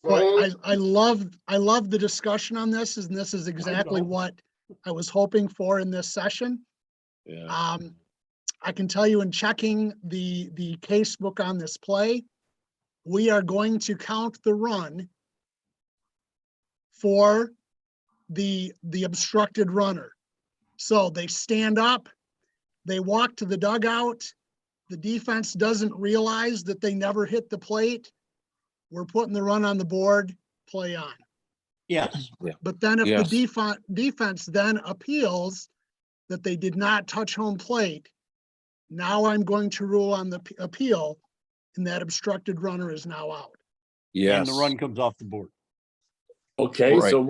But I love the discussion on this, and this is exactly know. what I was hoping for in this session. Yeah. I can tell you in checking the case book on this play, we are going to count the run for the obstructed runner. So they stand up, they walk to the dugout, the defense doesn't realize that they never hit the plate. We're putting the run on the board, play on. Yes. But then if the Yes. defense then appeals that they did not touch home plate, now I'm going to rule on the appeal and that obstructed runner is now out. And Yes. the run comes off the board. Okay, Right. so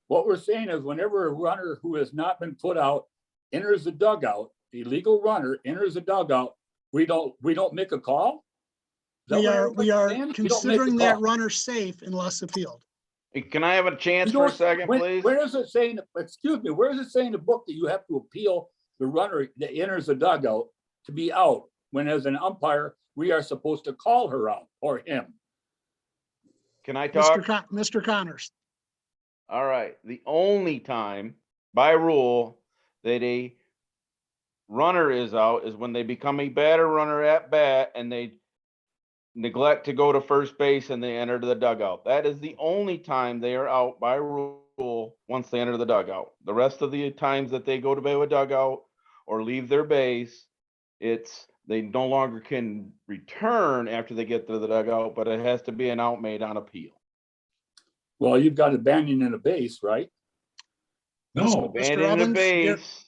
what we're saying is whenever a runner who has not been put out enters the dugout, the illegal runner enters the dugout, we don't make a call? Is that We what are everybody's saying? We don't make a considering that call. runner safe unless appealed. Hey, can I have a chance You for a don't- second, please? Where does it say, excuse me, where does it say in the book that you have to appeal the runner that enters the dugout to be out? When as an umpire, we are supposed to call her out or him. Can I talk? Mr. Connors. All right, the only time by rule that a runner is out is when they become a batter runner at bat and they neglect to go to first base and they enter the dugout. That is the only time they are out by rule once they enter the dugout. The rest of the times that they go to a dugout or leave their base, they no longer can return after they get to the dugout, but it has to be an out made on appeal. Well, you've got abandoning a base, right? No, Abandoning the Evans, base.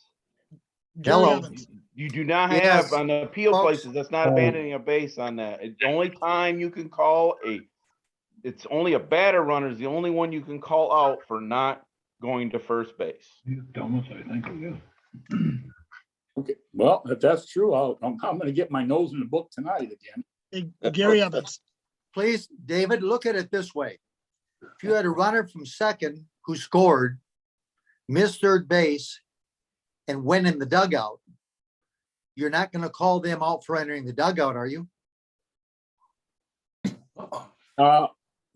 Gary Hello. Evans. You do not Yes, have on the appeal folks. places, that's not abandoning a base on that. The only time you can call it's only a batter runner is the only one you can call out for not going to first base. Thomas, I think it is. Okay, well, if that's true, I'm gonna get my nose in the book tonight again. Hey, Gary Evans. Please, David, look at it this way. If you had a runner from second who scored, missed third base, and went in the dugout, you're not gonna call them out for entering the dugout, are you?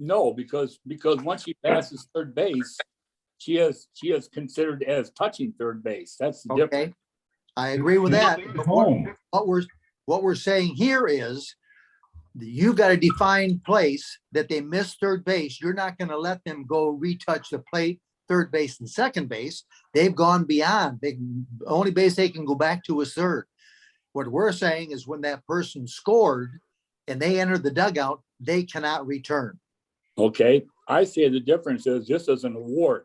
No, because once she passes third base, she is considered as touching third base. That's the difference. Okay, I agree with that. But what we're saying here is you've got a defined place that they missed third base. You're not gonna let them go retouch the plate, third base and second base. They've gone beyond. Only base they can go back to is third. What we're saying is when that person scored and they entered the dugout, they cannot return. Okay, I say the difference is this is an award.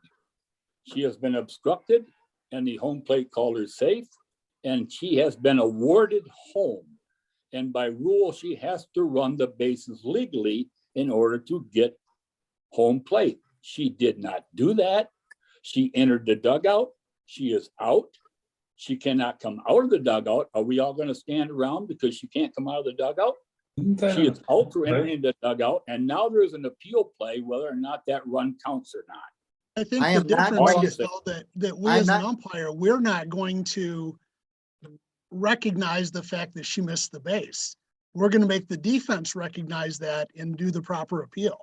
She has been obstructed and the home plate called her safe, and she has been awarded home. And by rule, she has to run the bases legally in order to get home plate. She did not do that. She entered the dugout. She is out. She cannot come out of the dugout. Are we all gonna stand around because she can't come out of the dugout? She is out for entering the dugout, and now there's an appeal play whether or not that run counts or not. I think I the am not difference going is to- though that we I'm as an not- umpire, we're not going to recognize the fact that she missed the base. We're gonna make the defense recognize that and do the proper appeal.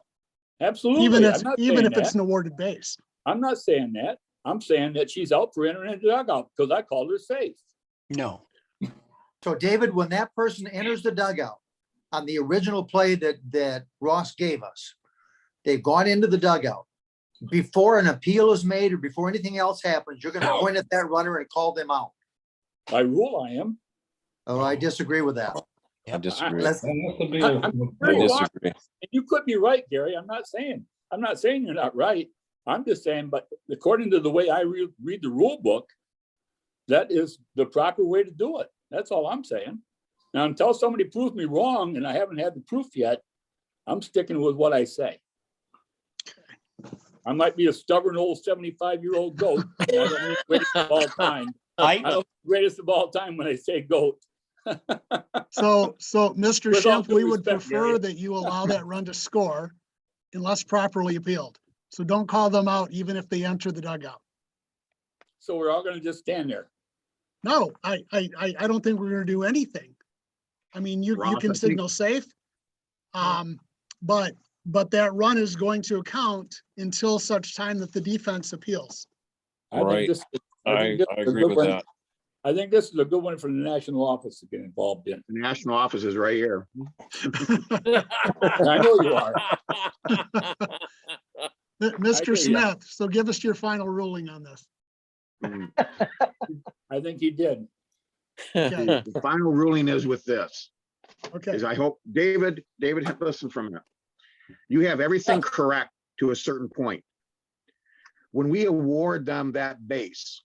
Absolutely. Even I'm if, not even saying if it's that. an awarded base. I'm not saying that. I'm saying that she's out for entering the dugout because I called her safe. No. So David, when that person enters the dugout on the original play that Ross gave us, they've gone into the dugout. Before an appeal is made or before anything else happens, you're gonna point at that runner and call them out. By rule, I am. Oh, I disagree with that. I disagree. Let's, I'm I sure you are. disagree. And you could be right, Gary. I'm not saying you're not right. I'm just saying, but according to the way I read the rule book, that is the proper way to do it. That's all I'm saying. Now, until somebody proves me wrong, and I haven't had the proof yet, I'm sticking with what I say. I might be a stubborn old 75-year-old goat. And I don't mean greatest of all time. I don't mean greatest of all time when I say goat. So, Mr. With all Schimpf, due we would respect, prefer Gary. that you allow that run to score unless properly appealed. So don't call them out even if they enter the dugout. So we're all gonna just stand there. No, I don't think we're gonna do anything. I mean, you Ross, I can think- signal safe. But that run is going to count until such time that the defense appeals. I think Right. this- I think this is a agree good with one. that. I think this is a good one for the national office to get involved in. The national office is right here. I know you are. Mr. hear ya. Smith, so give us your final ruling on this. I think he did. Okay, The final ruling is with this, okay. is I hope, David, listen from that. You have everything correct to a certain point. When we award them that base,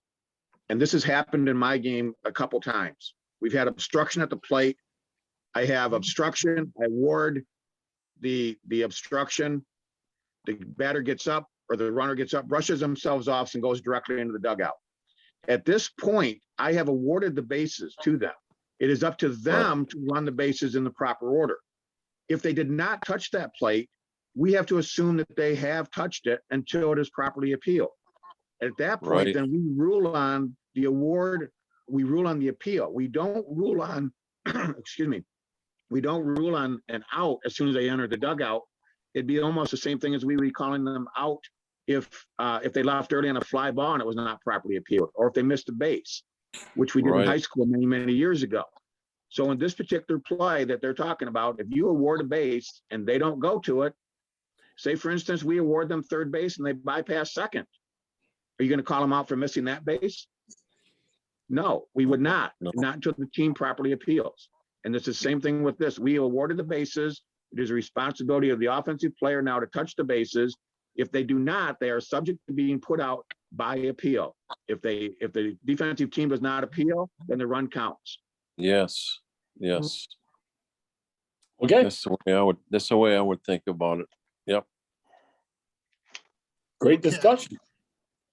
and this has happened in my game a couple times, we've had obstruction at the plate. I have obstruction, I award the obstruction. The batter gets up or the runner gets up, brushes themselves off and goes directly into the dugout. At this point, I have awarded the bases to them. It is up to them to run the bases in the proper order. If they did not touch that plate, we have to assume that they have touched it until it is properly appealed. At that point, Right. then we rule on the award, we rule on the appeal. We don't rule on, excuse me, we don't rule on an out as soon as they enter the dugout. It'd be almost the same thing as we would be calling them out if they left early on a fly ball and it was not properly appealed, or if they missed a base, which we did in Right. high school many, many years ago. So in this particular play that they're talking about, if you award a base and they don't go to it, say for instance, we award them third base and they bypass second. Are you going to call them out for missing that base? No, we would not, No. not until the team properly appeals. And it's the same thing with this. We awarded the bases. It is a responsibility of the offensive player now to touch the bases. If they do not, they are subject to being put out by appeal. If the defensive team does not appeal, then the run counts. Yes, yes. Okay, That's the way I would think about it. Yep. great Okay. discussion.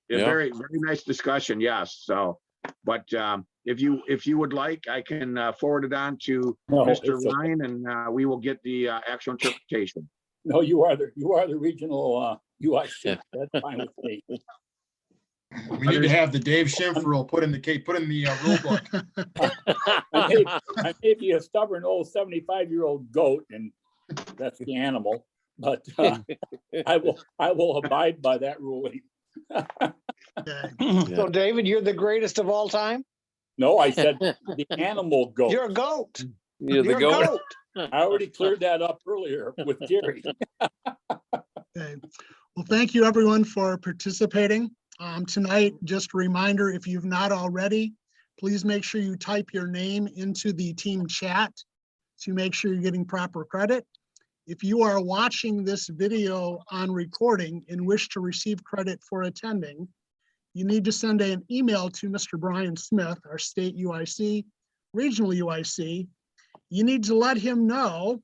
Yeah, Yeah. very, very nice discussion. Yes. So, but if you would like, I can forward it on to No, Mr. it's okay. Ryan and we will get the actual interpretation. No, you are the regional UIC. That's fine with me. We need to have the Dave Schimpf rule put in the rule book. I may be a stubborn old 75-year-old goat, and that's the animal, but I will abide by that ruling. Okay. So David, you're the greatest of all time? No, I said the animal goat. You're a goat. You're the You're a goat. goat. I already cleared that up earlier with Gary. Okay. Well, thank you everyone for participating. Tonight, just a reminder, if you've not already, please make sure you type your name into the team chat to make sure you're getting proper credit. If you are watching this video on recording and wish to receive credit for attending, you need to send an email to Mr. Brian Smith, our state UIC, regional UIC. You need to let him know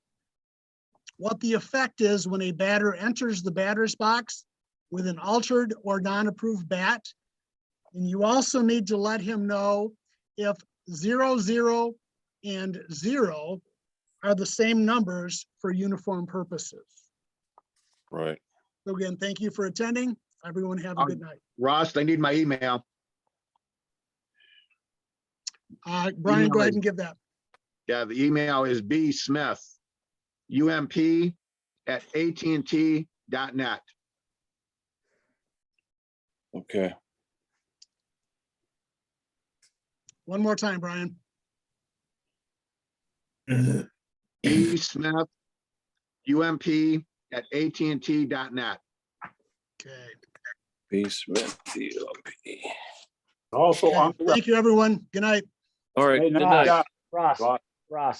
what the effect is when a batter enters the batter's box with an altered or non-approved bat. And you also need to let him know if 0, 0, and 0 are the same numbers for uniform purposes. Right. So again, thank you for attending. Everyone have a good night. Ross, they need my email. Brian, go ahead and give that. Yeah, the email is bsmith, ump@AT&T.net. Okay. One more time, Brian. bsmith, ump@AT&T.net. Okay. B. Smith, DLP. Also, Okay. Thank you, everyone. Good night. All right. Hey, Good nice night. job. Ross,